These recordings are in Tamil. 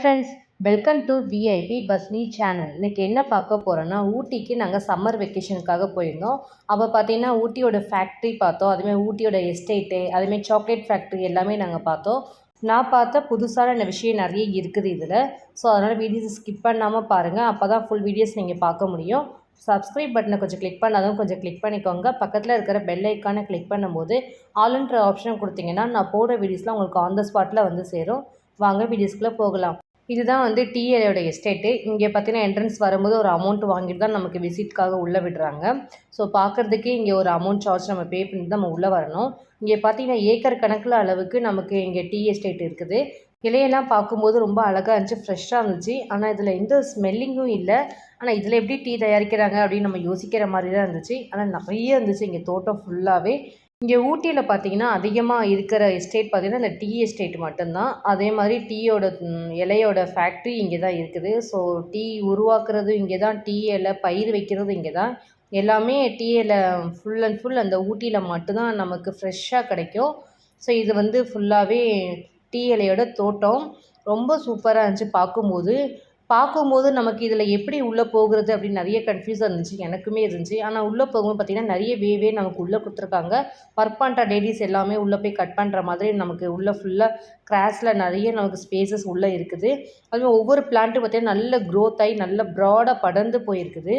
ஃப்ரெண்ட்ஸ், வெல்கம் டு விஐபி பஸ்னி சேனல். இன்றைக்கி என்ன பார்க்க போகிறோன்னா, ஊட்டிக்கு நாங்கள் சம்மர் வெக்கேஷனுக்காக போயிருந்தோம். அப்போ பார்த்தீங்கன்னா ஊட்டியோட ஃபேக்ட்ரி பார்த்தோம். அதுமாதிரி ஊட்டியோட எஸ்டேட்டு, அதுமாதிரி சாக்லேட் ஃபேக்ட்ரி எல்லாமே நாங்கள் பார்த்தோம். நான் பார்த்த புதுசான விஷயம் நிறைய இருக்குது இதில். ஸோ அதனால் வீடியோஸ் ஸ்கிப் பண்ணாமல் பாருங்கள். அப்போ தான் ஃபுல் வீடியோஸ் நீங்கள் பார்க்க முடியும். சப்ஸ்கிரைப் பட்டனை கொஞ்சம் கிளிக் பண்ணாதான் கொஞ்சம் கிளிக் பண்ணிக்கோங்க. பக்கத்தில் இருக்கிற பெல் ஐக்கானை கிளிக் பண்ணும்போது ஆல்ன்ற ஆப்ஷன் கொடுத்தீங்கன்னா நான் போடுற வீடியோஸ்லாம் உங்களுக்கு ஆன் த ஸ்பாட்டில் வந்து சேரும். வாங்க வீடியோஸ்குள்ளே போகலாம். இதுதான் வந்து டிஎலோட எஸ்டேட்டு. இங்கே பார்த்தீங்கன்னா என்ட்ரன்ஸ் வரும்போது ஒரு அமௌண்ட் வாங்கிட்டு தான் நமக்கு விசிட்காக உள்ளே விடுறாங்க. ஸோ பார்க்குறதுக்கே இங்கே ஒரு அமௌண்ட் சார்ஜ் நம்ம பே பண்ணி தான் நம்ம உள்ளே வரணும். இங்கே பார்த்தீங்கன்னா ஏக்கர் கணக்கில் அளவுக்கு நமக்கு இங்கே டீ எஸ்டேட் இருக்குது. இலையெல்லாம் பார்க்கும்போது ரொம்ப அழகாக இருந்துச்சு, ஃப்ரெஷ்ஷாக இருந்துச்சு. ஆனால் இதில் எந்த ஸ்மெல்லிங்கும் இல்லை. ஆனால் இதில் எப்படி டீ தயாரிக்கிறாங்க அப்படின்னு நம்ம யோசிக்கிற மாதிரி தான் இருந்துச்சு. ஆனால் நிறைய இருந்துச்சு இங்கே தோட்டம் ஃபுல்லாகவே. இங்கே ஊட்டியில் பார்த்தீங்கன்னா அதிகமாக இருக்கிற எஸ்டேட் பார்த்தீங்கன்னா இந்த டீ எஸ்டேட் மட்டும்தான். அதே மாதிரி டீயோட இலையோட ஃபேக்ட்ரி இங்கே தான் இருக்குது. ஸோ டீ உருவாக்குறதும் இங்கே தான், டீ இலை பயிர் வைக்கிறதும் இங்கே தான். எல்லாமே டீ இலை ஃபுல் அண்ட் ஃபுல் அந்த ஊட்டியில் மட்டும்தான் நமக்கு ஃப்ரெஷ்ஷாக கிடைக்கும். ஸோ இது வந்து ஃபுல்லாகவே டீ இலையோட தோட்டம். ரொம்ப சூப்பராக இருந்துச்சு பார்க்கும்போது நமக்கு இதில் எப்படி உள்ளே போகிறது அப்படின்னு நிறைய கன்ஃபியூஸாக இருந்துச்சு. எனக்குமே இருந்துச்சு. ஆனால் உள்ளே போகும்போது பார்த்திங்கன்னா நிறைய வேவே நமக்கு உள்ளே கொடுத்துருக்காங்க. ஒர்க் பண்ணுற லேடிஸ் எல்லாமே உள்ளே போய் கட் பண்ணுற மாதிரி நமக்கு உள்ளே ஃபுல்லாக கிராஸில் நிறைய நமக்கு ஸ்பேசஸ் உள்ளே இருக்குது. அதுவும் ஒவ்வொரு பிளான்ட்டும் பார்த்திங்கன்னா நல்ல க்ரோத் ஆகி நல்ல ப்ராடாக படர்ந்து போயிருக்குது.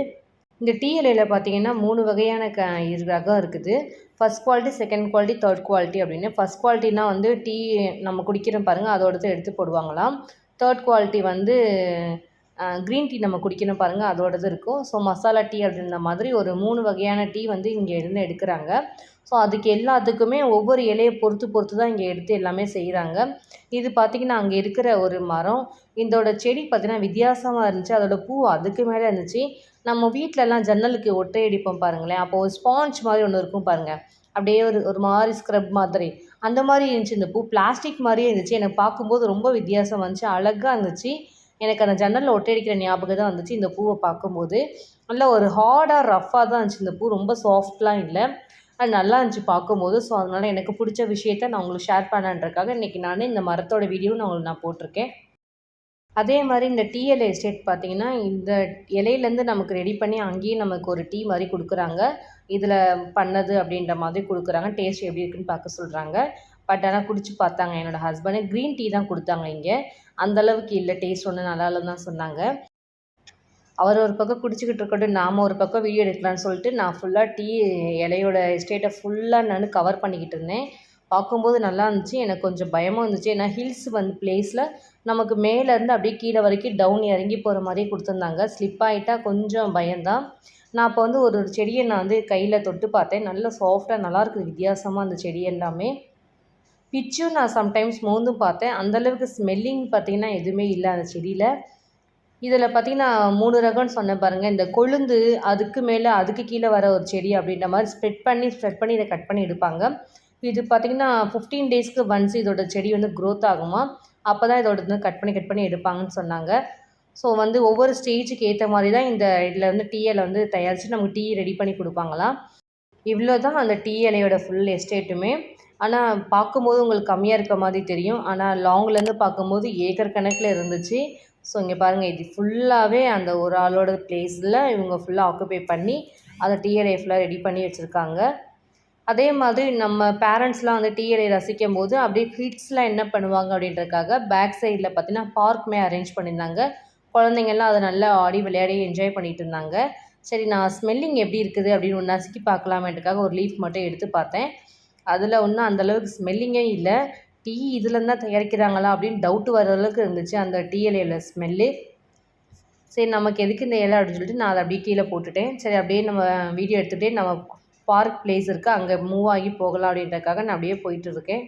இந்த டீ இலையில் பார்த்தீங்கன்னா 3 வகையான ரகம் இருக்குது. First quality, second quality, third quality அப்படின்னு. ஃபஸ்ட் குவாலிட்டினா வந்து டீ நம்ம குடிக்கிறோம் பாருங்கள், அதோடது எடுத்து போடுவாங்களாம். தேர்ட் குவாலிட்டி வந்து க்ரீன் டீ நம்ம குடிக்கணும் பாருங்கள், அதோடது இருக்கும். ஸோ மசாலா டீ அப்படின்ற மாதிரி ஒரு 3 வகையான டீ வந்து இங்கே இருந்து எடுக்கிறாங்க. ஸோ அதுக்கு எல்லாத்துக்குமே ஒவ்வொரு இலையை பொறுத்து தான் இங்கே எடுத்து எல்லாமே செய்கிறாங்க. இது பார்த்திங்கன்னா அங்கே இருக்கிற ஒரு மரம். இதோட செடி பார்த்திங்கன்னா வித்தியாசமாக இருந்துச்சு. அதோட பூ அதுக்கு மேலே இருந்துச்சு. நம்ம வீட்டிலலாம் ஜன்னலுக்கு ஒட்டை அடிப்போம் பாருங்களேன், அப்போ ஒரு ஸ்பாஞ்ச் மாதிரி ஒன்று இருக்கும் பாருங்கள், அப்படியே ஒரு மாதிரி ஸ்க்ரப் மாதிரி, அந்த மாதிரி இருந்துச்சு. இந்த பூ பிளாஸ்டிக் மாதிரியே இருந்துச்சு. எனக்கு பார்க்கும்போது ரொம்ப வித்தியாசம் வந்துச்சு, அழகாக இருந்துச்சு. எனக்கு அந்த ஜன்னலில் ஒட்டை அடிக்கிற ஞாபகம் தான் வந்துச்சு இந்த பூவை பார்க்கும்போது. நல்லா ஒரு ஹார்டாக ரஃப்பாக தான் இருந்துச்சு இந்த பூ, ரொம்ப சாஃப்ட்லாம் இல்லை. அது நல்லா இருந்துச்சு பார்க்கும்போது. ஸோ அதனால் எனக்கு பிடிச்ச விஷயத்த நான் உங்களுக்கு ஷேர் பண்ணன்றதுக்காக இன்றைக்கி நான் இந்த மரத்தோட வீடியோ நான் போட்டிருக்கேன். அதே மாதிரி இந்த டீ இலை எஸ்டேட் பார்த்திங்கன்னா இந்த இலையிலேருந்து நமக்கு ரெடி பண்ணி அங்கேயே நமக்கு ஒரு டீ மாதிரி கொடுக்குறாங்க. இதில் பண்ணது அப்படின்ற மாதிரி கொடுக்குறாங்க. டேஸ்ட் எப்படி இருக்குன்னு பார்க்க சொல்கிறாங்க. பட் ஆனால் குடிச்சு பார்த்தாங்க என்னோடய ஹஸ்பண்டு. க்ரீன் டீ தான் கொடுத்தாங்க இங்கே. அந்தளவுக்கு இல்லை, டேஸ்ட் ஒன்றும் நல்லா இல்லைன்னு தான் சொன்னாங்க. அவர் ஒரு பக்கம் குடிச்சிக்கிட்டு இருக்கட்டும், நாம் ஒரு பக்கம் வீடியோ எடுக்கலான்னு சொல்லிட்டு நான் ஃபுல்லாக டீ இலையோட எஸ்டேட்டை ஃபுல்லாக நான் கவர் பண்ணிக்கிட்டு இருந்தேன். பார்க்கும்போது நல்லா இருந்துச்சு. எனக்கு கொஞ்சம் பயமும் இருந்துச்சு. ஏன்னா ஹில்ஸ் வந்து பிளேஸில் நமக்கு மேலேருந்து அப்படியே கீழே வரைக்கும் டவுன் இறங்கி போகிற மாதிரி கொடுத்துருந்தாங்க. ஸ்லிப் ஆகிட்டா கொஞ்சம் பயம்தான். நான் அப்போ வந்து ஒரு செடியை நான் வந்து கையில் தொட்டு பார்த்தேன். நல்லா சாஃப்டாக நல்லாயிருக்குது, வித்தியாசமாக அந்த செடி எல்லாமே. பிச்சும் நான் சம்டைம்ஸ் மோந்தும் பார்த்தேன். அந்தளவுக்கு ஸ்மெல்லிங் பார்த்திங்கன்னா எதுவுமே இல்லை அந்த செடியில். இதில் பார்த்திங்கன்னா 3 ரகம்னு சொன்னேன் பாருங்கள். இந்த கொழுந்து, அதுக்கு மேலே அதுக்கு கீழே வர ஒரு செடி அப்படின்ற மாதிரி ஸ்ப்ரெட் பண்ணி இதை கட் பண்ணி எடுப்பாங்க. இது பார்த்திங்கன்னா 15 டேஸ்க்கு ஒன்ஸ் இதோட செடி வந்து க்ரோத் ஆகுமா. அப்போ தான் இதோட வந்து கட் பண்ணி எடுப்பாங்கன்னு சொன்னாங்க. ஸோ வந்து ஒவ்வொரு ஸ்டேஜுக்கு ஏற்ற மாதிரி தான் இதில் வந்து டீ இலை வந்து தயாரித்து நமக்கு டீ ரெடி பண்ணி கொடுப்பாங்களாம். இவ்வளோ தான் அந்த டீ இலையோட ஃபுல் எஸ்டேட்டுமே. ஆனால் பார்க்கும்போது உங்களுக்கு கம்மியாக இருக்க மாதிரி தெரியும். ஆனால் லாங்லேருந்து பார்க்கும்போது ஏக்கர் கணக்கில் இருந்துச்சு. ஸோ இங்கே பாருங்கள், இது ஃபுல்லாகவே அந்த ஒரு ஆளோட பிளேஸில் இவங்க ஃபுல்லாக ஆக்குபை பண்ணி அதை டீ இலையை ஃபுல்லாக ரெடி பண்ணி வச்சுருக்காங்க. அதே மாதிரி நம்ம பேரண்ட்ஸ்லாம் வந்து டீ இலையை ரசிக்கும் போது அப்படியே கிட்ஸ்லாம் என்ன பண்ணுவாங்க அப்படின்றதுக்காக பேக் சைடில் பார்த்தீங்கன்னா பார்க்குமே அரேஞ்ச் பண்ணியிருந்தாங்க. குழந்தைங்கள்லாம் அதை நல்லா ஆடி விளையாடி என்ஜாய் பண்ணிகிட்டு இருந்தாங்க. சரி, நான் ஸ்மெல்லிங் எப்படி இருக்குது அப்படின்னு ஒன்று நசுக்கி பார்க்கலாமேன்றதுக்காக ஒரு லீஃப் மட்டும் எடுத்து பார்த்தேன். அதில் ஒன்றும் அந்தளவுக்கு ஸ்மெல்லிங்கே இல்லை. டீ இதுலேருந்து தான் தயாரிக்கிறாங்களா அப்படின்னு டவுட் வர அளவுக்கு இருந்துச்சு அந்த டீ இலையோட ஸ்மெல்லு. சரி, நமக்கு எதுக்கு இந்த இலை அப்படின்னு சொல்லிட்டு நான் அதை அப்படியே கீழே போட்டுட்டேன். சரி, அப்படியே நம்ம வீடியோ எடுத்துகிட்டே நம்ம பார்க் பிளேஸ் இருக்குது, அங்கே மூவ் ஆகி போகலாம் அப்படின்றதுக்காக நான் அப்படியே போயிட்டுருக்கேன்.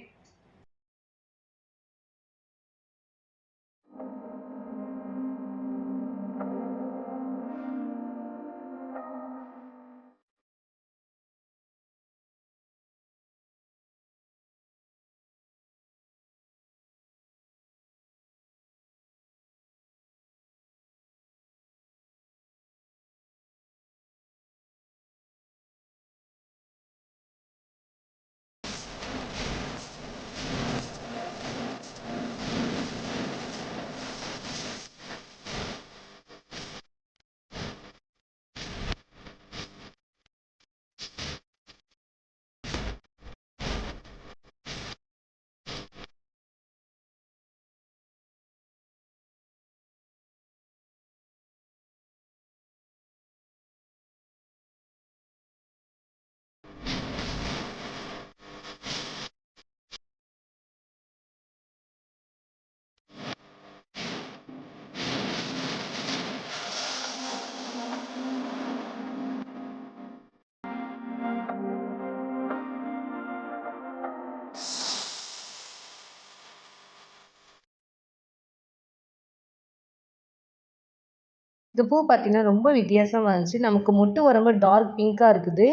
இந்த பூ பார்த்தீங்கன்னா, ரொம்ப வித்தியாசமா இருந்துச்சு. நமக்கு மொட்டு வரும்போது டார்க் பிங்க்கா இருக்குது.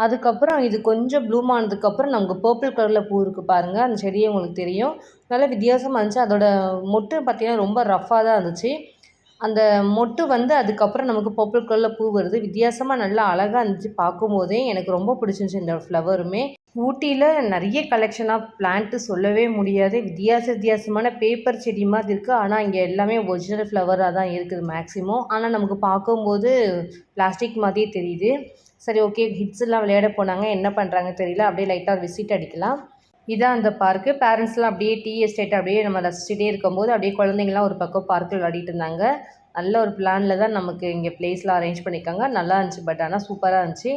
அதுக்கப்புறம் இது கொஞ்சம் ப்ளூம் ஆனதுக்கப்புறம் நமக்கு பர்பிள் கலர்ல பூ இருக்கு பாருங்க. அந்த செடியே உங்களுக்கு தெரியும். நல்லா வித்தியாசமா இருந்துச்சு. அதோட மொட்டு பார்த்தீங்கன்னா, ரொம்ப ரஃப்பா தான் இருந்துச்சு. அந்த மொட்டு வந்து அதுக்கப்புறம் நமக்கு பர்பிள் கலர்ல பூ வருது. வித்தியாசமா நல்லா அழகா இருந்துச்சு பார்க்கும்போதே. எனக்கு ரொம்ப பிடிச்சிருந்துச்சு இந்த ஃப்ளவருமே. ஊட்டியில நெறைய கலெக்ஷன் ஆஃப் பிளான்ட் சொல்லவே முடியாது. வித்தியாசமான பேப்பர் செடி மாதிரி இருக்கு. ஆனா, இங்க எல்லாமே ஒரிஜினல் ஃப்ளவரா தான் இருக்குது மேக்ஸிமம். ஆனா, நமக்கு பார்க்கும்போது பிளாஸ்டிக் மாதிரியே தெரியுது. சரி, ஓகே, கிட்ஸ்லாம் விளையாட போனாங்க. என்ன பண்றாங்கன்னு தெரியல. அப்படியே லைட்டா ஒரு விசிட் அடிக்கலாம். இதான் அந்த பார்க்கு. பேரண்ட்ஸ்லாம் அப்படியே டீ எஸ்டேட் அப்படியே நம்ம ரசிச்சுட்டே இருக்கும்போது, அப்படியே குழந்தைங்கலாம் ஒரு பக்கம் பார்க்ல விளையாடிட்டு இருந்தாங்க. நல்ல ஒரு பிளான்ல தான் நமக்கு இங்க பிளேஸ்லாம் அரேஞ்ச் பண்ணியிருக்காங்க. நல்லா இருந்துச்சு. பட் ஆனா சூப்பரா இருந்துச்சு.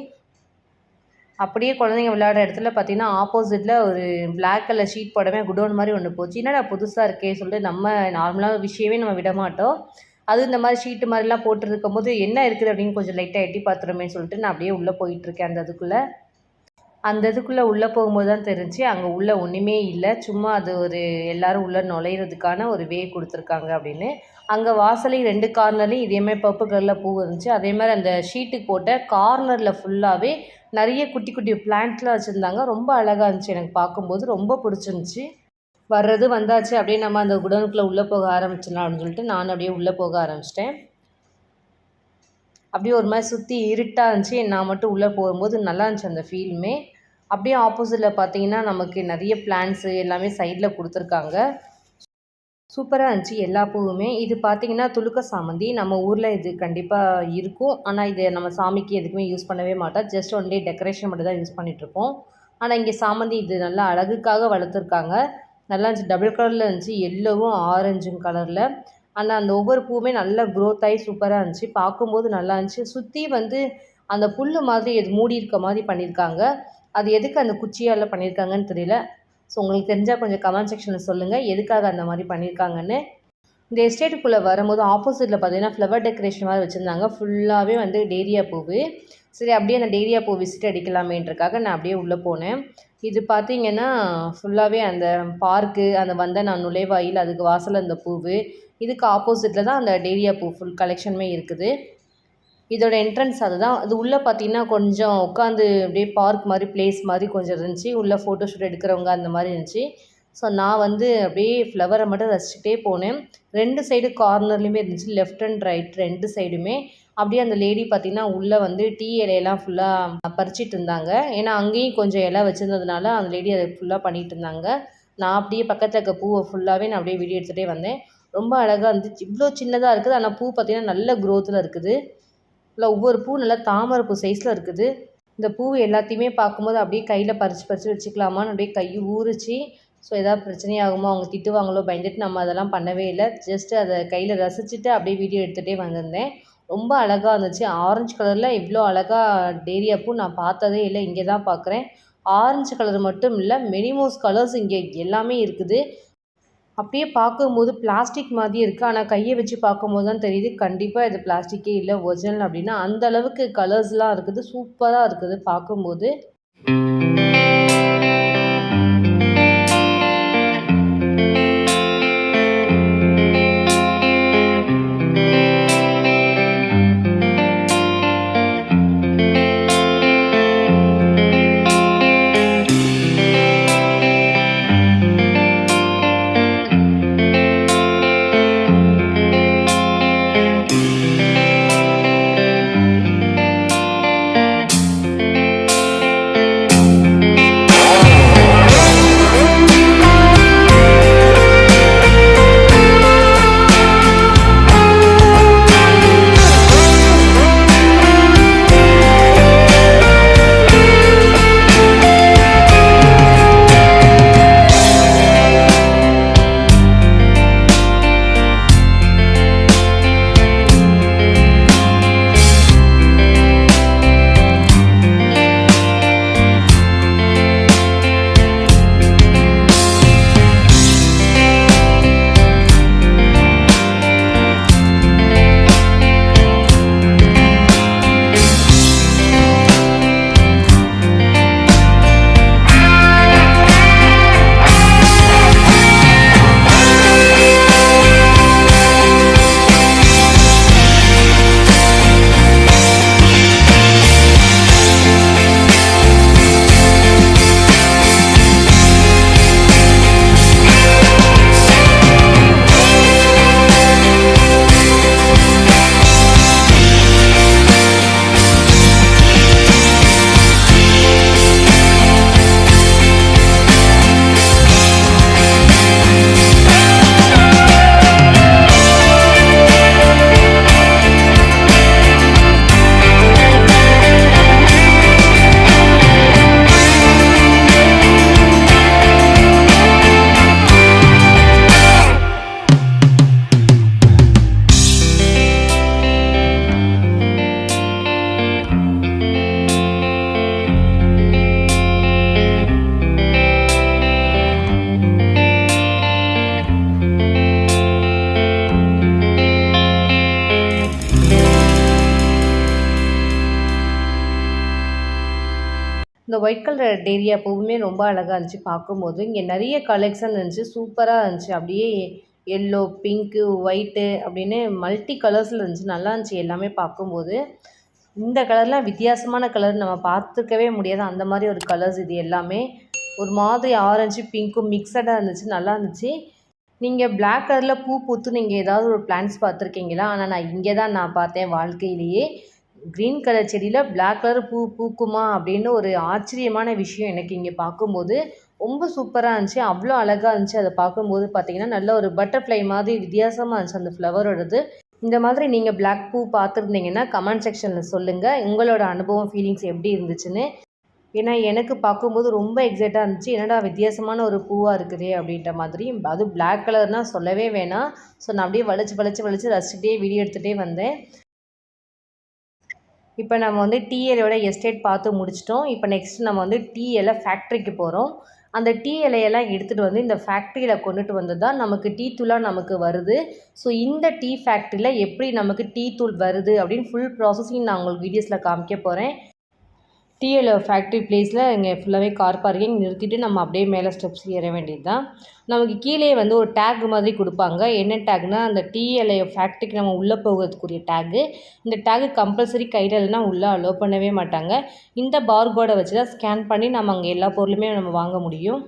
அப்படியே குழந்தைங்க விளையாடுற இடத்துல பார்த்தீங்கன்னா, ஆப்போசிட்ல ஒரு பிளாக் கலர் ஷீட் போடவே குடோன் மாரி ஒண்ணு போச்சு. என்னடா புதுசா இருக்கே சொல்லிட்டு நம்ம நார்மலா விஷயமே நம்ம விடமாட்டோம். அதுவும் இந்த மாரி ஷீட்டு மாரிலாம் போட்டுருக்கும்போது, என்ன இருக்குது அப்படின்னு கொஞ்சம் லைட்டா எட்டி பார்த்துருமேன்னு சொல்லிட்டு நான் அப்படியே உள்ள போயிட்டுருக்கேன் அந்த இதுக்குள்ள. அந்த இதுக்குள்ள உள்ள போகும்போது தான் தெரிஞ்சுச்சு, அங்க உள்ள ஒண்ணுமே இல்ல. சும்மா அது ஒரு எல்லாரும் உள்ள நுழையிறதுக்கான ஒரு வே குடுத்துருக்காங்க அப்படின்னு. அங்க வாசல்லயும் 2 கார்னர்லயும் இதே மாரி பர்பிள் கலர்ல பூ இருந்துச்சு. அதே மாரி அந்த ஷீட்டுக்கு போட்ட கார்னர்ல ஃபுல்லாவே நெறைய குட்டி குட்டி பிளான்ட்லாம் வச்சிருந்தாங்க. ரொம்ப அழகா இருந்துச்சு எனக்கு பார்க்கும்போது. ரொம்ப புடிச்சிருந்துச்சு. வர்றது வந்தாச்சு. அப்படியே நம்ம அந்த குடோனுக்குள்ள உள்ள போக ஆரம்பிச்சிடலாம் அப்படின்னு சொல்லிட்டு நானும் அப்படியே உள்ள போக ஆரம்பிச்சுட்டேன். அப்படியே ஒரு மாரி சுத்தி இருட்டா இருந்துச்சு. நான் மட்டும் உள்ள போகும்போது நல்லா இருந்துச்சு அந்த ஃபீலுமே. அப்படியே ஆப்போசிட்ல பார்த்தீங்கன்னா, நமக்கு நெறைய பிளான்ட்ஸு எல்லாமே சைட்ல குடுத்துருக்காங்க. சூப்பரா இருந்துச்சு எல்லா பூவுமே. இது பார்த்தீங்கன்னா, துலுக்க சாமந்தி. நம்ம ஊர்ல இது கண்டிப்பா இருக்கும். ஆனா, இத நம்ம சாமிக்கு எதுக்குமே யூஸ் பண்ணவே மாட்டோம். ஜஸ்ட் ஒன்லி டெக்கரேஷன் மட்டும் தான் யூஸ் பண்ணிட்டுருப்போம். ஆனா, இங்க சாமந்தி இது நல்லா அழகுக்காக வளர்த்துருக்காங்க. நல்லா இருந்துச்சு. டபுள் கலர்ல இருந்துச்சு. எல்லோவும் ஆரஞ்சும் கலர்ல. ஆனா, அந்த ஒவ்வொரு பூவுமே நல்லா க்ரோத் ஆயி சூப்பரா இருந்துச்சு. பார்க்கும்போது நல்லா இருந்துச்சு. சுத்தி வந்து அந்த புல்லு மாதிரி எது மூடி இருக்க மாரி பண்ணியிருக்காங்க. அது எதுக்கு அந்த குச்சியால பண்ணியிருக்காங்கன்னு தெரியல. ஸோ உங்களுக்கு தெரிஞ்சா கொஞ்சம் கமெண்ட் செக்ஷன்ல சொல்லுங்க. எதுக்காக அந்த மாரி பண்ணியிருக்காங்கன்னு. இந்த எஸ்டேட்டுக்குள்ள வரும்போது ஆப்போசிட்ல பார்த்தீங்கன்னா, ஃப்ளவர் டெக்கரேஷன் மாரி வச்சிருந்தாங்க. ஃபுல்லாவே வந்து டேரியா பூவு. சரி, அப்படியே அந்த டேரியா பூ விசிட் அடிக்கலாமேன்றக்காக நான் அப்படியே உள்ள போனேன். இது பார்த்தீங்கன்னா, ஃபுல்லாவே அந்த பார்க்கு, அந்த வந்த நான் நுழைவாயில், அதுக்கு வாசல்ல அந்த பூவு. இதுக்கு ஆப்போசிட்ல தான் அந்த டேரியா பூ ஃபுல் கலெக்ஷனுமே இருக்குது. இதோட என்ட்ரன்ஸ் அதுதான். அது உள்ள பார்த்தீங்கன்னா, கொஞ்சம் உட்காந்து அப்படியே பார்க் மாரி, பிளேஸ் மாரி கொஞ்சம் இருந்துச்சு. உள்ள ஃபோட்டோ ஷூட் எடுக்கிறவங்க அந்த மாரி இருந்துச்சு. ஸோ நான் வந்து அப்படியே ஃப்ளவர மட்டும் ரசிச்சுட்டே போனேன். 2 சைடு கார்னர்லேயுமே இருந்துச்சு. லெஃப்ட் அண்ட் ரைட் 2 சைடுமே. அப்படியே அந்த லேடி பார்த்தீங்கன்னா, உள்ள வந்து டீ இலையெல்லாம் ஃபுல்லா பறிச்சுட்டு இருந்தாங்க. ஏன்னா, அங்கேயும் கொஞ்சம் இலை வச்சிருந்ததுனால, அந்த லேடி அத ஃபுல்லா பண்ணிட்டு இருந்தாங்க. நான் அப்படியே பக்கத்துல இருக்க பூவ ஃபுல்லாவே நான் அப்படியே வீடியோ எடுத்துட்டே வந்தேன். ரொம்ப அழகா இருந்துச்சு. இவ்ளோ சின்னதா இருக்குது. ஆனா பூ பார்த்தீங்கன்னா, நல்ல குரோத்ல இருக்குது. இல்லை, ஒவ்வொரு பூ நல்லா தாமரை பூ சைஸில் இருக்குது. இந்த பூ எல்லாத்தையுமே பார்க்கும்போது அப்படியே கையில் பறித்து பறித்து வச்சுக்கலாமான்னு அப்படியே கை ஊறுச்சு. ஸோ எதாவது பிரச்சனையாகுமோ, அவங்க திட்டுவாங்களோ பயந்துட்டு நம்ம அதெல்லாம் பண்ணவே இல்லை. ஜஸ்ட்டு அதை கையில் ரசிச்சுட்டு அப்படியே வீடியோ எடுத்துகிட்டே வந்திருந்தேன். ரொம்ப அழகாக இருந்துச்சு. ஆரஞ்சு கலரில் இவ்வளோ அழகாக டேரியா பூ நான் பார்த்ததே இல்லை. இங்கே தான் பார்க்குறேன். ஆரஞ்சு கலர் மட்டும் இல்லை, மெனிமோஸ் கலர்ஸ் இங்கே எல்லாமே இருக்குது. அப்படியே பார்க்கும்போது பிளாஸ்டிக் மாதிரியே இருக்குது. ஆனா கைய வச்சு பார்க்கும்போது தான் தெரியுது, கண்டிப்பா இது பிளாஸ்டிக்கே இல்ல, ஒரிஜினல் அப்படின்னா. அந்த அளவுக்கு கலர்ஸ்லாம் இருக்குது. சூப்பரா இருக்குது பார்க்கும்போது. இந்த ஒயிட் கலர் டேரியா பூவுமே ரொம்ப அழகாக இருந்துச்சு பார்க்கும்போது. இங்கே நிறைய கலெக்ஷன் இருந்துச்சு, சூப்பராக இருந்துச்சு. அப்படியே எல்லோ, பிங்க்கு, ஒயிட்டு அப்படின்னு மல்டி கலர்ஸில் இருந்துச்சு. நல்லா இருந்துச்சு எல்லாமே பார்க்கும்போது. இந்த கலர்லாம் வித்தியாசமான கலர், நம்ம பார்த்துருக்கவே முடியாது அந்த மாதிரி ஒரு கலர்ஸ் இது எல்லாமே. ஒரு மாதிரி ஆரஞ்சு பிங்க்கும் மிக்சடாக இருந்துச்சு, நல்லா இருந்துச்சு. நீங்கள் பிளாக் கலரில் பூ பூத்து நீங்கள் ஏதாவது ஒரு பிளான்ட்ஸ் பார்த்துருக்கீங்களா? ஆனால் நான் இங்கே தான் நான் பார்த்தேன் வாழ்க்கையிலேயே. க்ரீன் கலர் செடியில் பிளாக் கலர் பூ பூக்குமா அப்படின்னு ஒரு ஆச்சரியமான விஷயம் எனக்கு இங்கே பார்க்கும்போது. ரொம்ப சூப்பராக இருந்துச்சு, அவ்வளோ அழகாக இருந்துச்சு. அதை பார்க்கும்போது பார்த்தீங்கன்னா நல்ல ஒரு பட்டர்ஃப்ளை மாதிரி வித்தியாசமாக இருந்துச்சு அந்த ஃப்ளவரோடது. இந்த மாதிரி நீங்கள் பிளாக் பூ பார்த்துருந்தீங்கன்னா கமெண்ட் செக்ஷனில் சொல்லுங்கள், உங்களோட அனுபவம் ஃபீலிங்ஸ் எப்படி இருந்துச்சுன்னு. ஏன்னா எனக்கு பார்க்கும்போது ரொம்ப எக்ஸைட்டாக இருந்துச்சு. என்னடா வித்தியாசமான ஒரு பூவாக இருக்குதே அப்படின்ற மாதிரி. அதுவும் பிளாக் கலர்னால் சொல்லவே வேணாம். ஸோ நான் அப்படியே வளைச்சு ரசிச்சுட்டே வீடியோ எடுத்துகிட்டே வந்தேன். இப்போ நம்ம வந்து டீ இலையோட எஸ்டேட் பார்த்து முடிச்சிட்டோம். இப்போ நெக்ஸ்ட் நம்ம வந்து டீ இலை ஃபேக்ட்ரிக்கு போகிறோம். அந்த டீ இலையெல்லாம் எடுத்துகிட்டு வந்து இந்த ஃபேக்ட்ரியில் கொண்டுட்டு வந்து தான் நமக்கு டீ தூளாக நமக்கு வருது. ஸோ இந்த டீ ஃபேக்ட்ரியில் எப்படி நமக்கு டீ தூள் வருது அப்படின்னு ஃபுல் ப்ராசஸிங் நான் உங்களுக்கு வீடியோஸில் காமிக்க போகிறேன். டீ இலை ஃபேக்ட்ரி பிளேஸில் இங்கே ஃபுல்லாகவே கார் பார்க்கிங் நிறுத்திட்டு நம்ம அப்படியே மேலே ஸ்டெப்ஸ் ஏற வேண்டியது தான். நமக்கு கீழே வந்து ஒரு டேக் மாதிரி கொடுப்பாங்க. என்ன டேக்னா அந்த டீ இலை ஃபேக்ட்ரிக்கு நம்ம உள்ளே போகிறதுக்குரிய டேகு. இந்த டேகு கம்பல்சரி கையில் இல்லைனா உள்ளே அலோவ் பண்ணவே மாட்டாங்க. இந்த பார்கோடை வச்சு தான் ஸ்கேன் பண்ணி நம்ம அங்கே எல்லா பொருளுமே நம்ம வாங்க முடியும்.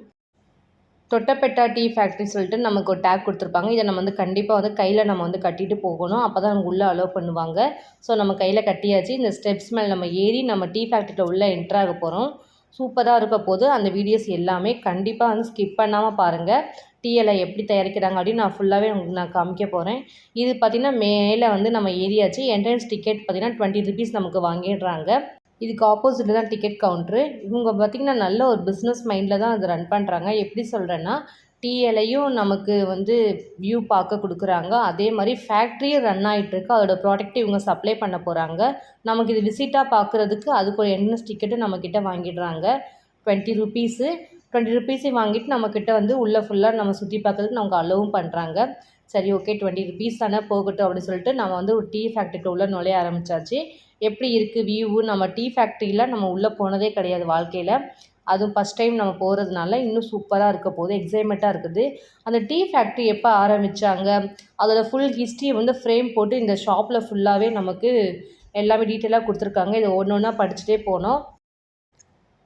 தொட்டபெட்டா டீ ஃபேக்ட்ரி சொல்லிட்டு நமக்கு ஒரு டேக் கொடுத்துருப்பாங்க. இதை நம்ம வந்து கண்டிப்பாக வந்து கையில் நம்ம வந்து கட்டிட்டு போகணும். அப்போ தான் நமக்கு உள்ளே அலோவ் பண்ணுவாங்க. ஸோ நம்ம கையில் கட்டியாச்சு. இந்த ஸ்டெப்ஸ் மேலே நம்ம ஏறி நம்ம டீ ஃபேக்ட்ரியில் உள்ளே என்ட்ராக போகிறோம். சூப்பராக இருக்க போது அந்த வீடியோஸ் எல்லாமே கண்டிப்பாக வந்து ஸ்கிப் பண்ணாமல் பாருங்கள். டீ இலை எப்படி தயாரிக்கிறாங்க அப்படின்னு நான் ஃபுல்லாகவே உங்களுக்கு நான் காமிக்க போகிறேன். இது பார்த்திங்கன்னா மேலே வந்து நம்ம ஏரியாச்சு. என்ட்ரன்ஸ் டிக்கெட் பார்த்திங்கன்னா 20 ருபீஸ் நமக்கு வாங்கிடுறாங்க. இதுக்கு ஆப்போசிட்டில் தான் டிக்கெட் கவுண்ட்ரு. இவங்க பார்த்திங்கன்னா நல்ல ஒரு பிஸ்னஸ் மைண்டில் தான் அது ரன் பண்ணுறாங்க. எப்படி சொல்கிறேன்னா, டீ இலையும் நமக்கு வந்து வியூ பார்க்க கொடுக்குறாங்க. அதே மாதிரி ஃபேக்ட்ரியும் ரன் ஆகிட்டுருக்கு. அதோட ப்ராடக்ட் இவங்க சப்ளை பண்ண போகிறாங்க. நமக்கு இது விசிட்டாக பார்க்குறதுக்கு அதுக்கு ஒரு என்ட்ரன்ஸ் டிக்கெட்டு நம்மக்கிட்ட வாங்கிடுறாங்க. 20 ருபீஸு. 20 ருபீஸையும் வாங்கிட்டு நம்மக்கிட்ட வந்து உள்ளே ஃபுல்லாக நம்ம சுற்றி பார்க்குறதுக்கு நமக்கு அலோவும் பண்ணுறாங்க. சரி ஓகே 20 ருபீஸ் தானே போகட்டும் அப்படின்னு சொல்லிட்டு நம்ம வந்து ஒரு டீ ஃபேக்ட்ரிக்கு உள்ளே நுழைய ஆரம்பித்தாச்சு. எப்படி இருக்குது வியூவு? நம்ம டீ ஃபேக்ட்ரியில் நம்ம உள்ளே போனதே கிடையாது வாழ்க்கையில். அதுவும் ஃபஸ்ட் டைம் நம்ம போகிறதுனால இன்னும் சூப்பராக இருக்க போது, எக்ஸைட்மெண்ட்டாக இருக்குது. அந்த டீ ஃபேக்ட்ரி எப்போ ஆரம்பித்தாங்க, அதோட ஃபுல் ஹிஸ்ட்ரியை வந்து ஃப்ரேம் போட்டு இந்த ஷாப்பில் ஃபுல்லாகவே நமக்கு எல்லாமே டீட்டெயிலாக கொடுத்துருக்காங்க. இதை ஒன்று ஒன்றா படிச்சுட்டே போனோம்.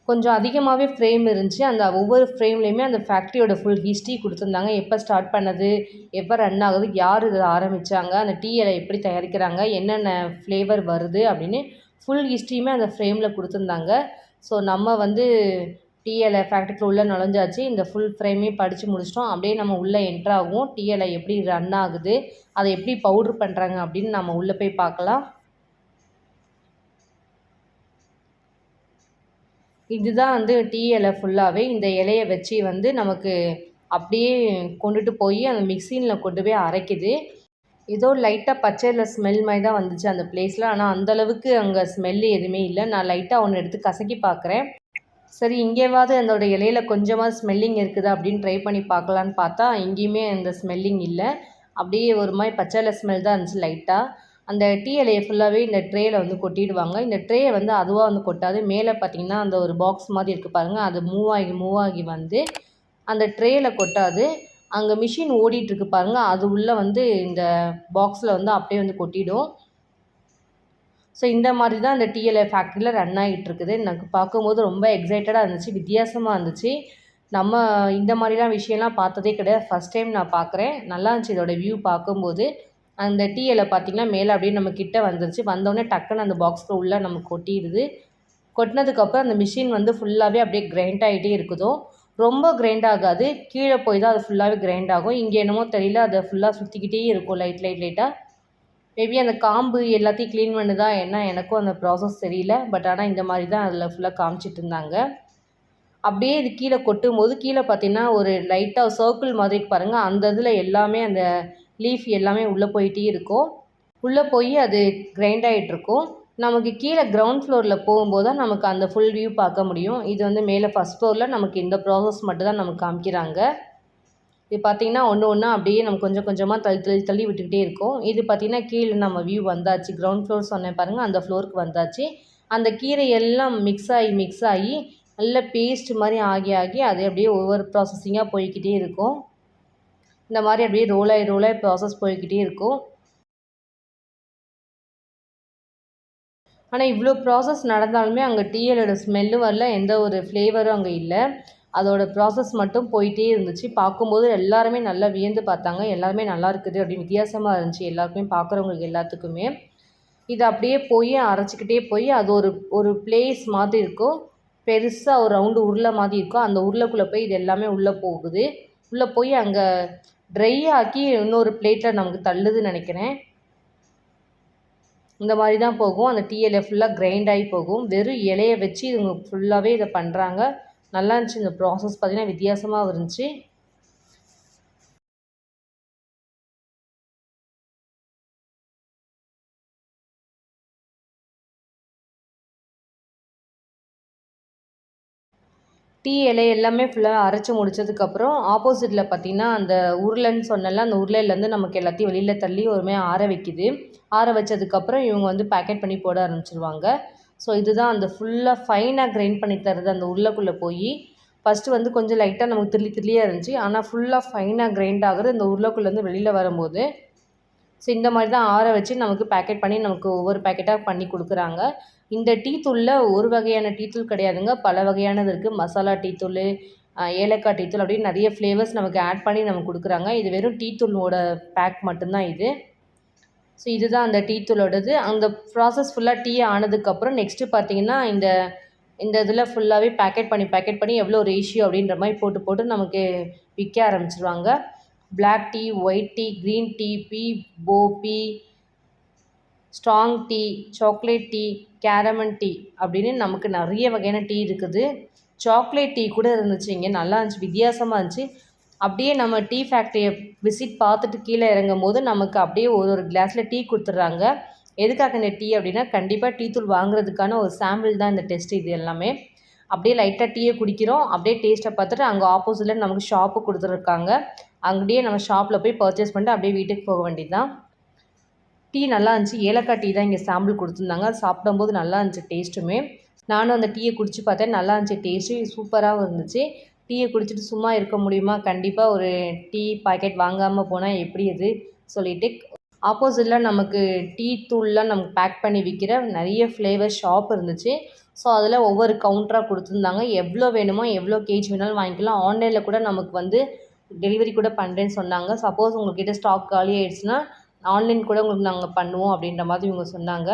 கொஞ்சம் அதிகமாகவே ஃப்ரேம் இருந்துச்சு. அந்த ஒவ்வொரு ஃப்ரேம்லேயுமே அந்த ஃபேக்ட்ரியோட ஃபுல் ஹிஸ்ட்ரி கொடுத்துருந்தாங்க. எப்போ ஸ்டார்ட் பண்ணது, எப்போ ரன் ஆகுது, யார் இதை ஆரம்பித்தாங்க, அந்த டீ இலை எப்படி தயாரிக்கிறாங்க, என்னென்ன ஃப்ளேவர் வருது அப்படின்னு ஃபுல் ஹிஸ்ட்ரியுமே அந்த ஃப்ரேமில் கொடுத்துருந்தாங்க. ஸோ நம்ம வந்து டீ இலை ஃபேக்ட்ரிக்குள்ள உள்ளே நுழைஞ்சாச்சு. இந்த ஃபுல் ஃப்ரேமையும் படித்து முடிச்சிட்டோம். அப்படியே நம்ம உள்ளே என்ட்ராகும். டீ இலை எப்படி ரன் ஆகுது, அதை எப்படி பவுட்ரு பண்ணுறாங்க அப்படின்னு நம்ம உள்ளே போய் பார்க்கலாம். இதுதான் வந்து டீ இலை ஃபுல்லாகவே. இந்த இலையை வச்சு வந்து நமக்கு அப்படியே கொண்டுட்டு போய் அந்த மிக்சியில் கொண்டு போய் அரைக்குது. ஏதோ லைட்டாக பச்சையில் ஸ்மெல் மாதிரி தான் வந்துச்சு அந்த பிளேஸில். ஆனால் அந்தளவுக்கு அங்கே ஸ்மெல்லு எதுவுமே இல்லை. நான் லைட்டாக ஒன்று எடுத்து கசக்கி பார்க்குறேன். சரி இங்கேயாவது அதோட இலையில் கொஞ்சமாக ஸ்மெல்லிங் இருக்குதா அப்படின்னு ட்ரை பண்ணி பார்க்கலான்னு பார்த்தா இங்கேயுமே அந்த ஸ்மெல்லிங் இல்லை. அப்படியே ஒரு மாதிரி பச்சையில் ஸ்மெல் தான் இருந்துச்சு லைட்டாக. அந்த டீ இலையை ஃபுல்லாகவே இந்த ட்ரேயில் வந்து கொட்டிடுவாங்க. இந்த ட்ரேயை வந்து அதுவாக வந்து கொட்டாது. மேலே பார்த்திங்கன்னா அந்த ஒரு பாக்ஸ் மாதிரி இருக்குது பாருங்கள், அது மூவ் ஆகி வந்து அந்த ட்ரேயில் கொட்டாது. அங்கே மிஷின் ஓடிட்டுருக்கு பாருங்கள், அது உள்ளே வந்து இந்த பாக்ஸில் வந்து அப்படியே வந்து கொட்டிடும். ஸோ இந்த மாதிரி தான் இந்த டீ இலை ஃபேக்ட்ரியில் ரன் ஆகிட்டுருக்குது. எனக்கு பார்க்கும்போது ரொம்ப எக்ஸைட்டடாக இருந்துச்சு, வித்தியாசமாக இருந்துச்சு. நம்ம இந்த மாதிரிலாம் விஷயம்லாம் பார்த்ததே கிடையாது. ஃபஸ்ட் டைம் நான் பார்க்குறேன். நல்லா இருந்துச்சு இதோட வியூ பார்க்கும்போது. அந்த டீ இலை பார்த்திங்கன்னா மேலே அப்படியே நம்ம கிட்ட வந்துருச்சு. வந்தோடனே டக்குன்னு அந்த பாக்ஸில் உள்ளே நமக்கு கொட்டிடுது. கொட்டினதுக்கப்புறம் அந்த மிஷின் வந்து ஃபுல்லாகவே அப்படியே கிரைண்ட் ஆகிட்டே இருக்குதோ. ரொம்ப கிரைண்ட் ஆகாது, கீழே போய் தான் அது ஃபுல்லாகவே கிரைண்ட் ஆகும். இங்கே என்னமோ தெரியல, அதை ஃபுல்லாக சுற்றிக்கிட்டே இருக்கும் லைட்டாக. மேபி அந்த காம்பு எல்லாத்தையும் க்ளீன் பண்ணுதா என்ன, எனக்கும் அந்த ப்ராசஸ் தெரியல. பட் ஆனால் இந்த மாதிரி தான் அதில் ஃபுல்லாக காமிச்சிட்டு இருந்தாங்க. அப்படியே இது கீழே கொட்டும்போது கீழே பார்த்திங்கன்னா ஒரு லைட்டாக சர்க்கிள் மாதிரி பாருங்கள், அந்த இதில் எல்லாமே அந்த லீஃப் எல்லாமே உள்ளே போயிட்டே இருக்கும். உள்ளே போய் அது கிரைண்ட் ஆகிட்ருக்கும். நமக்கு கீழே கிரவுண்ட் ஃப்ளோரில் போகும்போது தான் நமக்கு அந்த ஃபுல் வியூ பார்க்க முடியும். இது வந்து மேலே ஃபஸ்ட் ஃப்ளோரில் நமக்கு இந்த ப்ராசஸ் மட்டும் தான் நமக்கு காமிக்கிறாங்க. இது பார்த்திங்கன்னா ஒன்று ஒன்றா அப்படியே நம்ம கொஞ்சம் கொஞ்சமாக தள்ளி விட்டுக்கிட்டே இருக்கும். இது பார்த்திங்கன்னா கீழே நம்ம வியூ வந்தாச்சு. கிரவுண்ட் ஃப்ளோர் சொன்னேன் பாருங்கள், அந்த ஃப்ளோருக்கு வந்தாச்சு. அந்த கீரை எல்லாம் மிக்ஸ் ஆகி நல்ல பேஸ்ட் மாதிரி ஆகி ஆகி அது அப்படியே ஒவ்வொரு ப்ராசஸிங்காக போய்கிட்டே இருக்கும். இந்த மாதிரி அப்படியே ரோலாகி ப்ராசஸ் போய்கிட்டே இருக்கும். ஆனால் இவ்வளோ ப்ராசஸ் நடந்தாலுமே அங்கே டீயோட ஸ்மெல்லும் வரல, எந்த ஒரு ஃப்ளேவரும் அங்கே இல்லை. அதோட ப்ராசஸ் மட்டும் போயிட்டே இருந்துச்சு. பார்க்கும்போது எல்லாருமே நல்லா வியந்து பார்த்தாங்க. எல்லாருமே நல்லா இருக்குது அப்படின்னு வித்தியாசமாக இருந்துச்சு எல்லாருக்குமே, பார்க்குறவங்களுக்கு எல்லாத்துக்குமே. இது அப்படியே போய் அரைச்சிக்கிட்டே போய் அது ஒரு ஒரு பிளேஸ் மாதிரி இருக்கும். பெருசாக ஒரு ரவுண்டு உருளை மாதிரி இருக்கும். அந்த உருளைக்குள்ளே போய் இது எல்லாமே உள்ளே போகுது. உள்ளே போய் அங்கே ட்ரை ஆக்கி இன்னொரு பிளேட்டில் நமக்கு தள்ளுதுன்னு நினைக்கிறேன். இந்த மாதிரி தான் போகும். அந்த டீ இலை ஃபுல்லாக கிரைண்ட் ஆகி போகும். வெறும் இலையை வச்சு இவங்க ஃபுல்லாகவே இதை பண்ணுறாங்க. நல்லா இருந்துச்சு. இந்த ப்ராசஸ் பார்த்திங்கன்னா வித்தியாசமாக இருந்துச்சு. டீ இலை எல்லாமே ஃபுல்லாக அரைச்சி முடித்ததுக்கப்புறம் ஆப்போசிட்டில் பார்த்திங்கன்னா அந்த உருளைன்னு சொன்னல, அந்த உருளையிலேருந்து நமக்கு எல்லாத்தையும் வெளியில் தள்ளி ஒருமே ஆற வைக்குது. ஆற வச்சதுக்கப்புறம் இவங்க வந்து பேக்கெட் பண்ணி போட ஆரம்பிச்சிருவாங்க. ஸோ இதுதான் அந்த ஃபுல்லாக ஃபைனாக கிரைண்ட் பண்ணி தருது அந்த உருளைக்குள்ளே போய். ஃபஸ்ட்டு வந்து கொஞ்சம் லைட்டாக நமக்கு தில்லியாக இருந்துச்சு. ஆனால் ஃபுல்லாக ஃபைனாக கிரைண்ட் ஆகுறது இந்த உருளைக்குள்ளேருந்து வெளியில் வரும்போது. ஸோ இந்த மாதிரி தான் ஆற வச்சு நமக்கு பேக்கெட் பண்ணி நமக்கு ஒவ்வொரு பேக்கெட்டாக பண்ணி கொடுக்குறாங்க. இந்த டீ தூளில் ஒரு வகையான டீ தூள் கிடையாதுங்க, பல வகையானது இருக்குது. மசாலா டீ தூள், ஏலக்காய் டீ தூள் அப்படின்னு நிறைய ஃப்ளேவர்ஸ் நமக்கு ஆட் பண்ணி நமக்கு கொடுக்குறாங்க. இது வெறும் டீ தூளோட பேக் மட்டும்தான் இது. ஸோ இதுதான் அந்த டீ தூளோடது. அந்த ப்ராசஸ் ஃபுல்லாக டீ ஆனதுக்கப்புறம் நெக்ஸ்ட்டு பார்த்திங்கன்னா இந்த இதில் ஃபுல்லாகவே பேக்கெட் பண்ணி எவ்வளோ ரேஷியோ அப்படின்ற மாதிரி போட்டு நமக்கு விற்க ஆரம்பிச்சிருவாங்க. Black tea, white tea, green tea, போபி, strong tea, chocolate tea, caramel tea அப்படின்னு நமக்கு நிறைய வகையான டீ இருக்குது. சாக்லேட் டீ கூட இருந்துச்சு இங்கே, நல்லா இருந்துச்சு, வித்தியாசமாக இருந்துச்சு. அப்படியே நம்ம டீ ஃபேக்ட்ரியை விசிட் பார்த்துட்டு கீழே இறங்கும் போது நமக்கு அப்படியே ஒரு கிளாஸில் டீ கொடுத்துட்றாங்க. எதுக்காக இந்த டீ அப்படின்னா கண்டிப்பாக டீ தூள் வாங்குறதுக்கான ஒரு சாம்பிள் தான் இந்த டெஸ்ட். இது எல்லாமே அப்படியே லைட்டாக டீயை குடிக்கிறோம். அப்படியே டேஸ்ட்டை பார்த்துட்டு அங்கே ஆப்போசிட்டில் நமக்கு ஷாப்பு கொடுத்துருக்காங்க. அங்கேயே நம்ம ஷாப்பில் போய் பர்ச்சேஸ் பண்ணிட்டு அப்படியே வீட்டுக்கு போக வேண்டியது தான். டீ நல்லா இருந்துச்சு. ஏலக்காய் டீ தான் இங்கே சாம்பிள் கொடுத்துருந்தாங்க. சாப்பிடும்போது நல்லா இருந்துச்சு டேஸ்ட்டுமே. நானும் அந்த டீயை குடிச்சு பார்த்தேன். நல்லா இருந்துச்சு டேஸ்ட்டு, சூப்பராகவும் இருந்துச்சு. டீயை குடிச்சிட்டு சும்மா இருக்க முடியுமா? கண்டிப்பாக ஒரு டீ பாக்கெட் வாங்காமல் போனால் எப்படி அது சொல்லிவிட்டு ஆப்போசிட்டில் நமக்கு டீ தூள்லாம் நமக்கு பேக் பண்ணி விற்கிற நிறைய ஃப்ளேவர் ஷாப் இருந்துச்சு. ஸோ அதில் ஒவ்வொரு கவுண்டராக கொடுத்துருந்தாங்க. எவ்வளோ வேணுமோ எவ்வளோ கேஜி வேணாலும் வாங்கிக்கலாம். ஆன்லைனில் கூட நமக்கு வந்து டெலிவரி கூட பண்ணுறேன்னு சொன்னாங்க. சப்போஸ் உங்கள்கிட்ட ஸ்டாக் காலி ஆகிடுச்சுன்னா ஆன்லைன் கூட உங்களுக்கு நாங்கள் பண்ணுவோம் அப்படின்ற மாதிரி இவங்க சொன்னாங்க.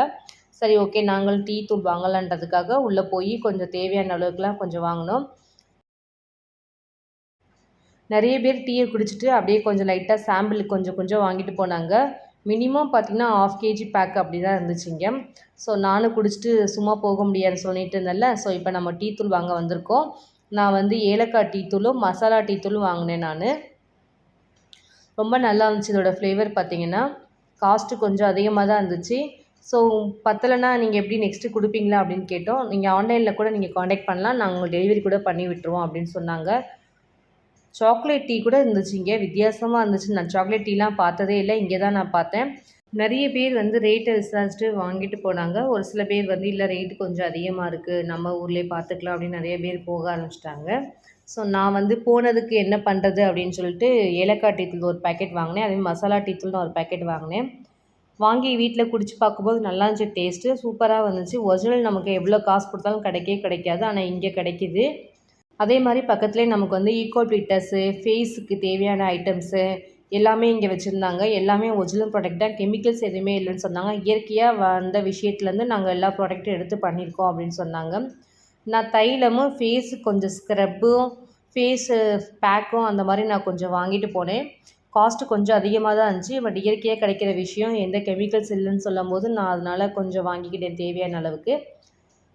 சரி, ஓகே, நாங்கள் டீ தூள் வாங்கலான்றதுக்காக உள்ளே போய் கொஞ்சம் தேவையான அளவுக்குலாம் கொஞ்சம் வாங்கினோம். நிறைய பேர் டீயை குடிச்சிட்டு அப்படியே கொஞ்சம் லைட்டாக சாம்பிளுக்கு கொஞ்சம் கொஞ்சம் வாங்கிட்டு போனாங்க. மினிமம் பார்த்திங்கன்னா 1/2 kg பேக் அப்படி தான் இருந்துச்சுங்க. ஸோ நானும் குடிச்சிட்டு சும்மா போக முடியாதுன்னு சொல்லிட்டு இருந்தேன்ல. ஸோ இப்போ நம்ம டீ தூள் வாங்க வந்திருக்கோம். நான் வந்து ஏலக்காய் டீ தூளும் மசாலா டீ தூளும் வாங்கினேன் நான். ரொம்ப நல்லா இருந்துச்சு. இதோட ஃப்ளேவர் பார்த்திங்கன்னா காஸ்ட்டு கொஞ்சம் அதிகமாக தான் இருந்துச்சு. ஸோ பத்தலைன்னா நீங்கள் எப்படி நெக்ஸ்ட்டு கொடுப்பீங்களா அப்படின்னு கேட்டோம். நீங்கள் ஆன்லைனில் கூட நீங்கள் காண்டாக்ட் பண்ணலாம், நாங்கள் உங்களுக்கு டெலிவரி கூட பண்ணி விட்டுருவோம் அப்படின்னு சொன்னாங்க. சாக்லேட் டீ கூட இருந்துச்சு இங்கே, வித்தியாசமாக இருந்துச்சு. நான் சாக்லேட் டீலாம் பார்த்ததே இல்லை, இங்கே தான் நான் பார்த்தேன். நிறைய பேர் வந்து ரேட்டை விசாரிச்சுட்டு வாங்கிட்டு போனாங்க. ஒரு சில பேர் வந்து இல்லை ரேட்டு கொஞ்சம் அதிகமாக இருக்குது, நம்ம ஊர்லேயே பார்த்துக்கலாம் அப்படின்னு நிறைய பேர் போக ஆரம்பிச்சிட்டாங்க. ஸோ நான் வந்து போனதுக்கு என்ன பண்ணுறது அப்படின்னு சொல்லிட்டு ஏலக்காய் டீ தூள் ஒரு பேக்கெட் வாங்கினேன். அதே மசாலா டீ தூள் ஒரு பேக்கெட் வாங்கினேன். வாங்கி வீட்டில் குடிச்சு பார்க்கும்போது நல்லா இருந்துச்சு. டேஸ்ட்டு சூப்பராக வந்துச்சு. ஒரிஜினல் நமக்கு எவ்வளோ காசு கொடுத்தாலும் கிடைக்காது, ஆனால் இங்கே கிடைக்கிது. அதே மாதிரி பக்கத்துலேயே நமக்கு வந்து ஈகோபிளிட்டஸு, ஃபேஸுக்கு தேவையான ஐட்டம்ஸு எல்லாமே இங்கே வச்சுருந்தாங்க. எல்லாமே ஒரிஜினல் ப்ராடக்ட் தான், கெமிக்கல்ஸ் எதுவுமே இல்லைன்னு சொன்னாங்க. இயற்கையாக வந்த விஷயத்துலேருந்து நாங்கள் எல்லா ப்ராடக்ட்டும் எடுத்து பண்ணியிருக்கோம் அப்படின்னு சொன்னாங்க. நான் தைலமும் ஃபேஸுக்கு கொஞ்சம் ஸ்க்ரப்பும் ஃபேஸு பேக்கும் அந்த மாதிரி நான் கொஞ்சம் வாங்கிட்டு போனேன். காஸ்ட்டு கொஞ்சம் அதிகமாக தான் இருந்துச்சு. பட் இயற்கையாக கிடைக்கிற விஷயம், எந்த கெமிக்கல்ஸ் இல்லைன்னு சொல்லும்போது நான் அதனால் கொஞ்சம் வாங்கிக்கிட்டேன் தேவையான அளவுக்கு.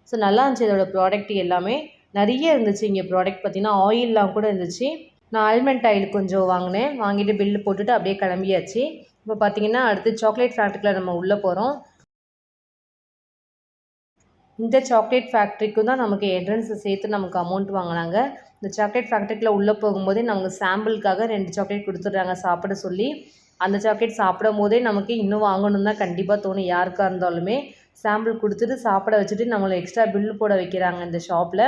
ஸோ நல்லா இருந்துச்சு இதோட ப்ராடக்ட் எல்லாமே. நிறைய இருந்துச்சு இங்கே ப்ராடக்ட் பார்த்திங்கன்னா. ஆயிலெலாம் கூட இருந்துச்சு. நான் ஆல்மண்ட் ஆயில் கொஞ்சம் வாங்கினேன். வாங்கிட்டு பில்லு போட்டுட்டு அப்படியே கிளம்பியாச்சு. இப்போ பார்த்திங்கன்னா அடுத்து சாக்லேட் ஃபேக்ட்ரிக்குள்ள நம்ம உள்ளே போகிறோம். இந்த சாக்லேட் ஃபேக்ட்ரிக்கும் தான் நமக்கு என்ட்ரன்ஸை சேர்த்து நமக்கு அமௌண்ட் வாங்கினாங்க. இந்த சாக்லேட் ஃபேக்ட்ரிக்குள்ளே உள்ளே போகும்போதே நமக்கு சாம்பிளுக்காக 2 சாக்லேட் கொடுத்துட்றாங்க சாப்பிட சொல்லி. அந்த சாக்லேட் சாப்பிடும் போதே நமக்கு இன்னும் வாங்கணும் தான் கண்டிப்பாக தோணும் யாருக்காக இருந்தாலுமே. சாம்பிள் கொடுத்துட்டு சாப்பிட வச்சுட்டு நம்மளை எக்ஸ்ட்ரா பில்லு போட வைக்கிறாங்க இந்த ஷாப்பில்.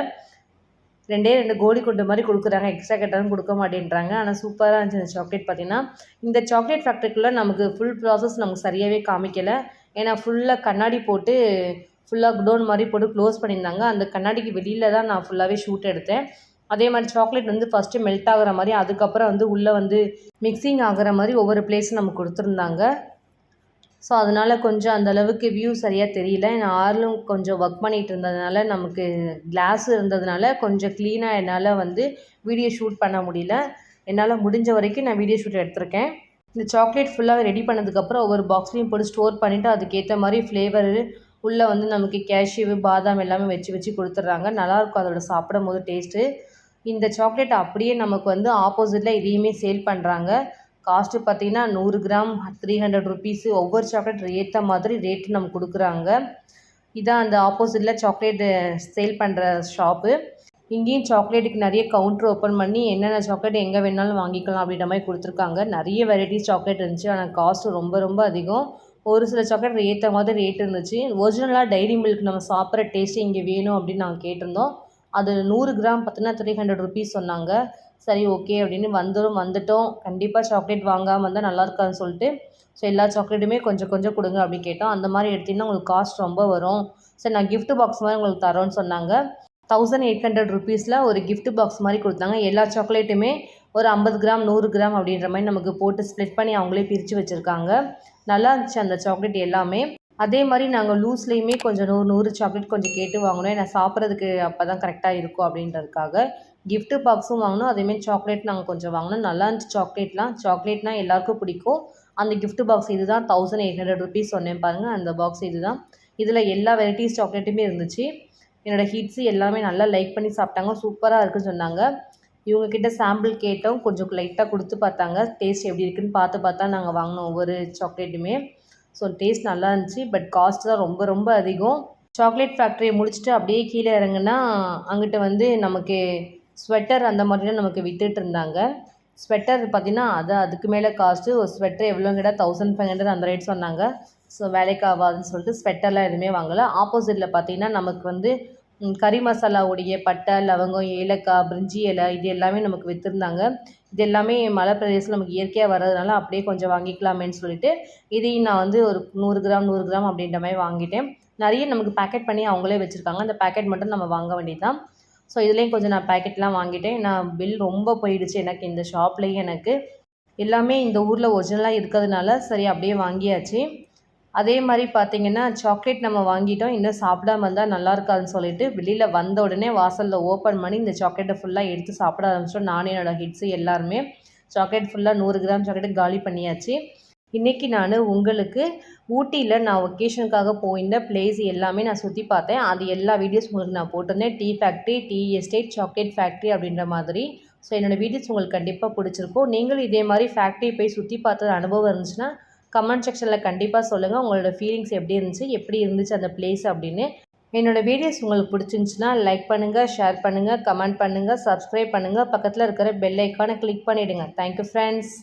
2 கோலி குண்டு மாதிரி கொடுக்குறாங்க, எக்ஸ்ட்ரா கேட்டாலும் கொடுக்க மாட்டேன்றாங்க. ஆனால் சூப்பராக இருந்துச்சு இந்த சாக்லேட் பார்த்தீங்கன்னா. இந்த சாக்லேட் ஃபேக்ட்ரிக்குள்ளே நமக்கு ஃபுல் ப்ராசஸ் நமக்கு சரியாகவே காமிக்கலை. ஏன்னா ஃபுல்லாக கண்ணாடி போட்டு ஃபுல்லாக குடோன் மாதிரி போட்டு க்ளோஸ் பண்ணியிருந்தாங்க. அந்த கண்ணாடிக்கு வெளியில் தான் நான் ஃபுல்லாகவே ஷூட் எடுத்தேன். அதே மாதிரி சாக்லேட் வந்து ஃபஸ்ட்டு மெல்ட் ஆகிற மாதிரி, அதுக்கப்புறம் வந்து உள்ளே வந்து மிக்சிங் ஆகிற மாதிரி ஒவ்வொரு பிளேஸும் நமக்கு கொடுத்துருந்தாங்க. ஸோ அதனால் கொஞ்சம் அந்தளவுக்கு வியூ சரியாக தெரியல. நான் ஆர்லும் கொஞ்சம் ஒர்க் பண்ணிகிட்டு இருந்ததுனால நமக்கு கிளாஸ் இருந்ததுனால கொஞ்சம் க்ளீனாக என்னால் வந்து வீடியோ ஷூட் பண்ண முடியல. என்னால் முடிஞ்ச வரைக்கும் நான் வீடியோ ஷூட் எடுத்திருக்கேன். இந்த சாக்லேட் ஃபுல்லாக ரெடி பண்ணதுக்கப்புறம் ஒவ்வொரு பாக்ஸ்லேயும் போட்டு ஸ்டோர் பண்ணிவிட்டு அதுக்கேற்ற மாதிரி ஃப்ளேவரு உள்ளே வந்து நமக்கு கேஷ்யூ, பாதாம் எல்லாமே வச்சு கொடுத்துட்றாங்க. நல்லாயிருக்கும் அதோட சாப்பிடும் போது டேஸ்ட்டு. இந்த சாக்லேட் அப்படியே நமக்கு வந்து ஆப்போசிட்டில் இதையுமே சேல் பண்ணுறாங்க. காஸ்ட்டு பார்த்திங்கன்னா 100 கிராம் 300 ருபீஸு. ஒவ்வொரு சாக்லேட் ஏற்ற மாதிரி ரேட்டு நமக்கு கொடுக்குறாங்க. இதான் அந்த ஆப்போசிட்டில் சாக்லேட்டு சேல் பண்ணுற ஷாப்பு. இங்கேயும் சாக்லேட்டுக்கு நிறைய கவுண்ட்ரு ஓப்பன் பண்ணி என்னென்ன சாக்லேட் எங்கே வேணாலும் வாங்கிக்கலாம் அப்படின்ற மாதிரி கொடுத்துருக்காங்க. நிறைய வெரைட்டிஸ் சாக்லேட் இருந்துச்சு. ஆனால் காஸ்ட்டு ரொம்ப ரொம்ப அதிகம். ஒரு சில சாக்லேட் ஏற்ற மாதிரி ரேட் இருந்துச்சு. ஒரிஜினலாக டைரி மில்க் நம்ம சாப்பிட்ற டேஸ்ட்டு இங்கே வேணும் அப்படின்னு நாங்கள் கேட்டிருந்தோம். அது 100 கிராம் பார்த்தீங்கன்னா 300 ருபீஸ் சொன்னாங்க. சரி ஓகே அப்படின்னு வந்துட்டோம். கண்டிப்பாக சாக்லேட் வாங்காமல் வந்தால் நல்லா இருக்காதுன்னு சொல்லிட்டு, ஸோ எல்லா சாக்லேட்டுமே கொஞ்சம் கொஞ்சம் கொடுங்க அப்படின்னு கேட்டோம். அந்த மாதிரி எடுத்திங்கன்னா உங்களுக்கு காஸ்ட் ரொம்ப வரும். சரி நான் கிஃப்ட் பாக்ஸ் மாதிரி உங்களுக்கு தரோன்னு சொன்னாங்க. 1800 ருபீஸில் ஒரு கிஃப்ட் பாக்ஸ் மாதிரி கொடுத்தாங்க. எல்லா சாக்லேட்டுமே ஒரு 50 கிராம் 100 கிராம் அப்படின்ற மாதிரி நமக்கு போட்டு ஸ்ப்ளிட் பண்ணி அவங்களே பிரித்து வச்சுருக்காங்க. நல்லா இருந்துச்சு அந்த சாக்லேட் எல்லாமே. அதே மாதிரி நாங்கள் லூஸ்லேயுமே கொஞ்சம் 100 சாக்லேட் கொஞ்சம் கேட்டு வாங்கினோம். ஏன்னா சாப்பிட்றதுக்கு அப்போ தான் கரெக்டாக இருக்கும் அப்படின்றதுக்காக. கிஃப்ட்டு பாக்ஸும் வாங்கினோம். அதேமாரி சாக்லேட் நாங்கள் கொஞ்சம் வாங்கினோம். நல்லா இருந்துச்சு சாக்லேட்லாம். சாக்லேட்னால் எல்லாருக்கும் பிடிக்கும். அந்த கிஃப்ட் பாக்ஸ் இது தான் 1800 ருபீஸ் சொன்னேன் பாருங்கள். அந்த பாக்ஸ் இது தான். இதில் எல்லா வெரைட்டிஸ் சாக்லேட்டுமே இருந்துச்சு. என்னோடய ஹிட்ஸு எல்லாமே நல்லா லைக் பண்ணி சாப்பிட்டாங்க. சூப்பராக இருக்குன்னு சொன்னாங்க. இவங்கக்கிட்ட சாம்பிள் கேட்டோம். கொஞ்சம் லைட்டாக கொடுத்து பார்த்தாங்க. டேஸ்ட் எப்படி இருக்குதுன்னு பார்த்தா நாங்கள் வாங்கினோம் ஒவ்வொரு சாக்லேட்டுமே. ஸோ டேஸ்ட் நல்லா இருந்துச்சு. பட் காஸ்ட் தான் ரொம்ப ரொம்ப அதிகம். சாக்லேட் ஃபேக்ட்ரியை முடிச்சுட்டு அப்படியே கீழே இறங்குனா அங்கிட்ட வந்து நமக்கு ஸ்வெட்டர் அந்த மாதிரிலாம் நமக்கு விற்றுட்டு இருந்தாங்க. ஸ்வெட்டர் பார்த்திங்கன்னா அதுக்கு மேலே காஸ்ட்டு. ஒரு ஸ்வெட்டர் எவ்வளோன்னு கேட்டால் 1500 அந்த ரேட் சொன்னாங்க. ஸோ வேலைக்கு ஆகாதுன்னு சொல்லிட்டு ஸ்வெட்டர்லாம் எதுவுமே வாங்கலை. ஆப்போசிட்டில் பார்த்திங்கன்னா நமக்கு வந்து கறி மசாலாவுடைய பட்டை, லவங்கம், ஏலக்காய், பிரிஞ்சி இலை இது எல்லாமே நமக்கு விற்றுருந்தாங்க. இது எல்லாமே மலை பிரதேசம் நமக்கு இயற்கையாக வர்றதுனால அப்படியே கொஞ்சம் வாங்கிக்கலாமேன்னு சொல்லிட்டு இதையும் நான் வந்து ஒரு 100 கிராம் 100 கிராம் அப்படின்ற மாதிரி வாங்கிட்டேன். நிறைய நமக்கு பேக்கெட் பண்ணி அவங்களே வச்சுருக்காங்க. அந்த பேக்கெட் மட்டும் நம்ம வாங்க வேண்டியது தான். ஸோ இதுலேயும் கொஞ்சம் நான் பேக்கெட்லாம் வாங்கிட்டேன். நான் பில் ரொம்ப போயிடுச்சு எனக்கு இந்த ஷாப்லேயே. எனக்கு எல்லாமே இந்த ஊரில் ஒரிஜினலாக இருக்கிறதுனால சரி அப்படியே வாங்கியாச்சு. அதே மாதிரி பார்த்திங்கன்னா சாக்லேட் நம்ம வாங்கிட்டோம். இன்னும் சாப்பிடாம இருந்தால் நல்லா இருக்காதுன்னு சொல்லிட்டு வெளியில் வந்த உடனே வாசலில் ஓப்பன் பண்ணி இந்த சாக்லேட்டை ஃபுல்லாக எடுத்து சாப்பிட ஆரம்பிச்சிட்டோம். நானே என்னோடய ஹிட்ஸு எல்லாருமே. சாக்லேட் ஃபுல்லாக 100 கிராம் சாக்லேட் காலி பண்ணியாச்சு. இன்றைக்கி நான் உங்களுக்கு ஊட்டியில் நான் ஒகேஷனுக்காக போயிருந்த பிளேஸ் எல்லாமே நான் சுற்றி பார்த்தேன். அது எல்லா வீடியோஸ் உங்களுக்கு நான் போட்டிருந்தேன். Tea factory, tea estate, chocolate factory அப்படின்ற மாதிரி. ஸோ என்னோடய வீடியோஸ் உங்களுக்கு கண்டிப்பாக பிடிச்சிருக்கும். நீங்களும் இதே மாதிரி ஃபேக்ட்ரி போய் சுற்றி பார்த்தது அனுபவம் இருந்துச்சுன்னா கமெண்ட் செக்ஷனில் கண்டிப்பாக சொல்லுங்கள். உங்களோட ஃபீலிங்ஸ் எப்படி இருந்துச்சு அந்த பிளேஸ் அப்படின்னு. என்னோடய வீடியோஸ் உங்களுக்கு பிடிச்சிருந்துச்சுன்னா லைக் பண்ணுங்கள், ஷேர் பண்ணுங்கள், கமெண்ட் பண்ணுங்கள், சப்ஸ்கிரைப் பண்ணுங்கள். பக்கத்தில் இருக்கிற பெல் ஐக்கானை கிளிக் பண்ணிவிடுங்க. Thank you friends.